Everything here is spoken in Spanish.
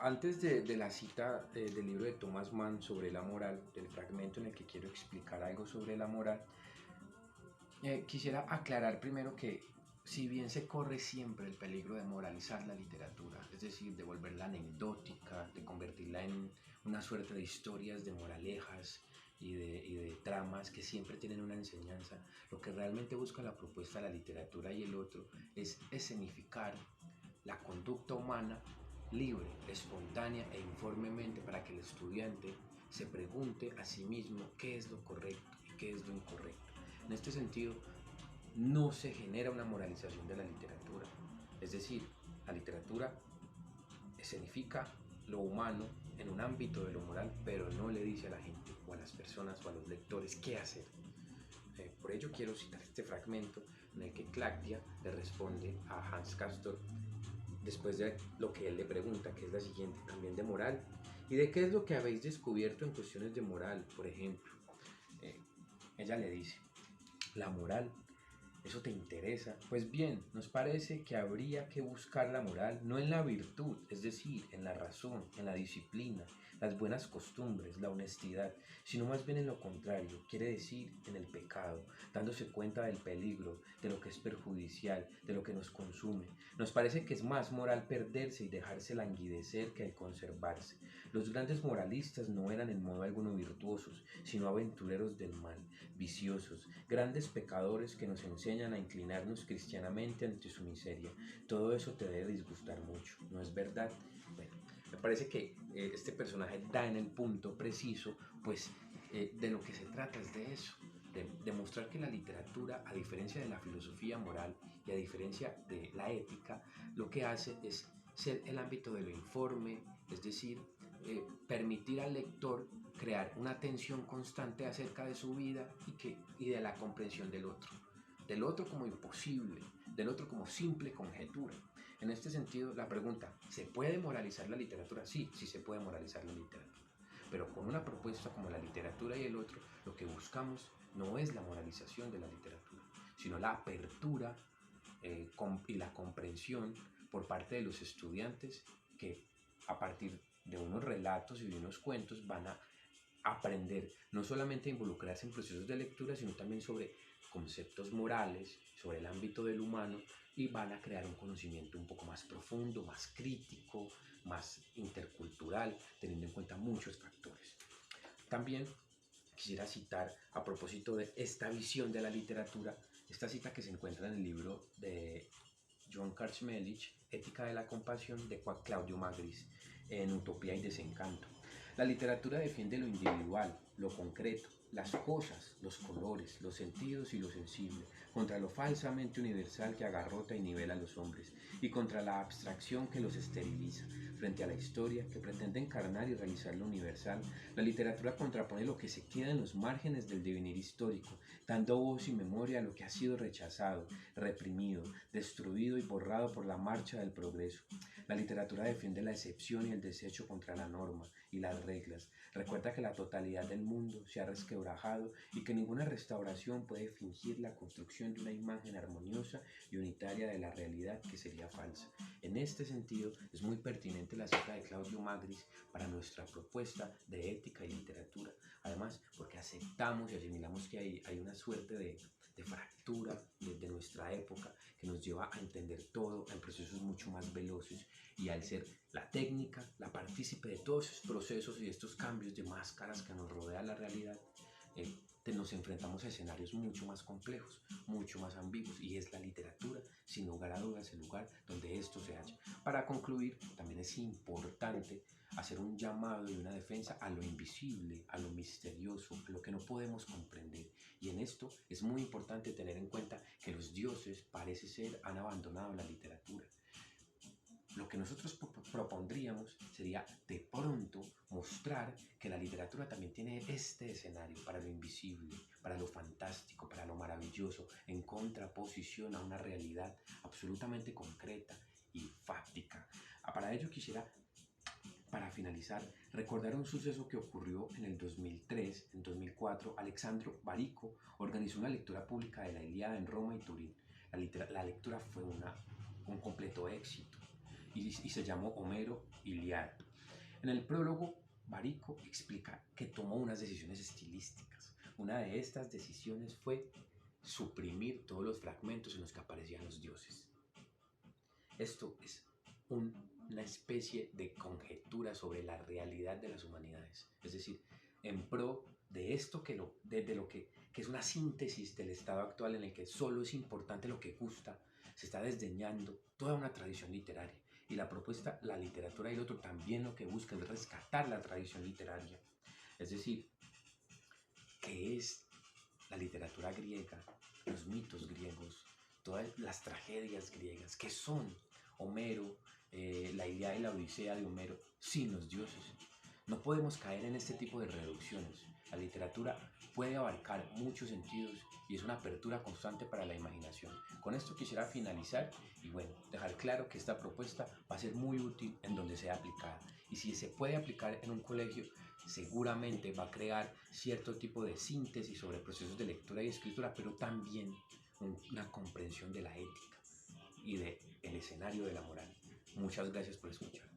Antes de la cita del libro de Thomas Mann sobre la moral, del fragmento en el que quiero explicar algo sobre la moral, quisiera aclarar primero que si bien se corre siempre el peligro de moralizar la literatura, es decir, de volverla anecdótica, de convertirla en una suerte de historias de moralejas y de tramas que siempre tienen una enseñanza, lo que realmente busca la propuesta de la literatura y el otro es escenificar la conducta humana libre, espontánea e informemente para que el estudiante se pregunte a sí mismo qué es lo correcto y qué es lo incorrecto. En este sentido, no se genera una moralización de la literatura. Es decir, la literatura escenifica lo humano en un ámbito de lo moral, pero no le dice a la gente o a las personas o a los lectores qué hacer. Por ello quiero citar este fragmento en el que Claudia le responde a Hans Castor después de lo que él le pregunta, que es la siguiente, también de moral. ¿Y de qué es lo que habéis descubierto en cuestiones de moral, por ejemplo? Eh, Ella le dice, la moral. ¿Eso te interesa? Pues bien, nos parece que habría que buscar la moral no en la virtud, es decir, en la razón, en la disciplina, las buenas costumbres, la honestidad, sino más bien en lo contrario, quiere decir en el pecado, dándose cuenta del peligro, de lo que es perjudicial, de lo que nos consume. Nos parece que es más moral perderse y dejarse languidecer que el conservarse. Los grandes moralistas no eran en modo alguno virtuosos, sino aventureros del mal, viciosos, grandes pecadores que nos enseñan a inclinarnos cristianamente ante su miseria. Todo eso te debe disgustar mucho, ¿no es verdad? Bueno, me parece que este personaje da en el punto preciso, pues de lo que se trata es de eso, de demostrar que la literatura, a diferencia de la filosofía moral y a diferencia de la ética, lo que hace es ser el ámbito de lo informe, es decir, permitir al lector crear una tensión constante acerca de su vida y de la comprensión del otro como imposible, del otro como simple conjetura. En este sentido, la pregunta, ¿se puede moralizar la literatura? Sí, sí se puede moralizar la literatura. Pero con una propuesta como la literatura y el otro, lo que buscamos no es la moralización de la literatura, sino la apertura y la comprensión por parte de los estudiantes que a partir de unos relatos y de unos cuentos van a aprender no solamente a involucrarse en procesos de lectura, sino también sobre conceptos morales, sobre el ámbito del humano, y van a crear un conocimiento un poco más profundo, más crítico, más intercultural, teniendo en cuenta muchos factores. También quisiera citar, a propósito de esta visión de la literatura, esta cita que se encuentra en el libro de John Karchmelich, Ética de la compasión, de Claudio Magris, en Utopía y Desencanto. La literatura defiende lo individual, lo concreto, las cosas, los colores, los sentidos y lo sensible, contra lo falsamente universal que agarrota y nivela a los hombres, y contra la abstracción que los esteriliza. Frente a la historia, que pretende encarnar y realizar lo universal, la literatura contrapone lo que se queda en los márgenes del devenir histórico, dando voz y memoria a lo que ha sido rechazado, reprimido, destruido y borrado por la marcha del progreso. La literatura defiende la excepción y el desecho contra la norma y las reglas. Recuerda que la totalidad del mundo se ha resquebrajado y que ninguna restauración puede fingir la construcción de una imagen armoniosa y unitaria de la realidad que sería falsa. En este sentido, es muy pertinente la cita de Claudio Magris para nuestra propuesta de ética y literatura. Además, porque aceptamos y asimilamos que hay una suerte de fractura de nuestra época que nos lleva a entender todo en procesos mucho más veloces, y al ser la técnica la partícipe de todos esos procesos y de estos cambios de máscaras que nos rodea la realidad, nos enfrentamos a escenarios mucho más complejos, mucho más ambiguos, y es la literatura, sin lugar a dudas, el lugar donde esto se halla. Para concluir, también es importante hacer un llamado y una defensa a lo invisible, a lo misterioso, a lo que no podemos comprender. Y en esto es muy importante tener en cuenta que los dioses, parece ser, han abandonado la literatura. Lo que nosotros propondríamos sería de pronto mostrar que la literatura también tiene este escenario para lo invisible, para lo fantástico, para lo maravilloso, en contraposición a una realidad absolutamente concreta y fáctica. Para ello quisiera, para finalizar, recordar un suceso que ocurrió en el 2003, en 2004, Alexandro Barico organizó una lectura pública de la Ilíada en Roma y Turín. La lectura fue un completo éxito y se llamó Homero Iliad. En el prólogo, Barico explica que tomó unas decisiones estilísticas. Una de estas decisiones fue suprimir todos los fragmentos en los que aparecían los dioses. Esto es una especie de conjetura sobre la realidad de las humanidades. Es decir, en pro de esto que es una síntesis del estado actual en el que solo es importante lo que gusta, se está desdeñando toda una tradición literaria. Y la propuesta, la literatura y el otro también lo que busca es rescatar la tradición literaria. Es decir, ¿qué es la literatura griega, los mitos griegos, todas las tragedias griegas? ¿Qué son Homero, la Ilíada y la Odisea de Homero sin los dioses? No podemos caer en este tipo de reducciones. La literatura puede abarcar muchos sentidos y es una apertura constante para la imaginación. Con esto quisiera finalizar y bueno, dejar claro que esta propuesta va a ser muy útil en donde sea aplicada. Y si se puede aplicar en un colegio, seguramente va a crear cierto tipo de síntesis sobre procesos de lectura y escritura, pero también una comprensión de la ética y del escenario de la moral. Muchas gracias por escuchar.